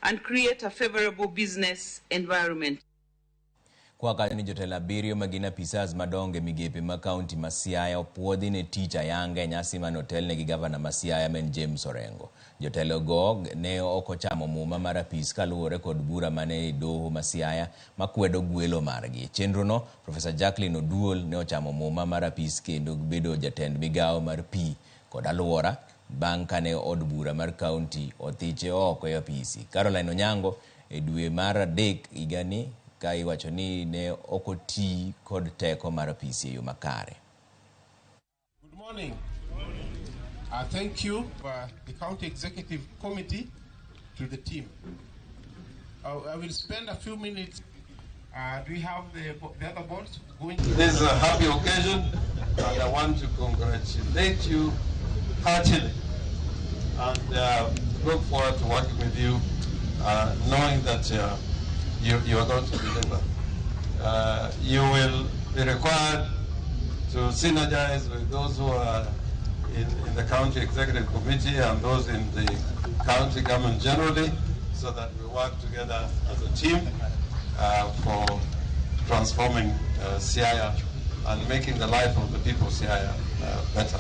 and create a favorable business environment. Kwa kanyo jotelo abiriyo magina Apisas madongo migepe ma kaonti ma Siaya opuodhi ne tich ayanga nyasi man otelne gi gavana ma Siaya men James Orengo. Jotelo go ne okochamo muma mar apis kaluwore kod bura mane doho ma Siaya makwedo gwelo margi. Chenro no Professor Jacqueline Oduol ne ochamo muma mar apis kendo bedo jatend migawo mar pi kod aluora bang' kane od bura mar kaonti othiche oko e apisi. Caroline Onyango e dwe mar adek igani kai wacho ni ne okoti kod teko mar apisi e yo makare. Good morning. Thank you for the County Executive Committee to the team. I will spend a few minutes. Do we have the other boards going? This is a happy occasion, and I want to congratulate you heartily, and look forward to working with you, knowing that you are going to deliver. You will be required to synergize with those who are in the County Executive Committee and those in the county government generally, so that we work together as a team for transforming Siaya and making the life of the people of Siaya better.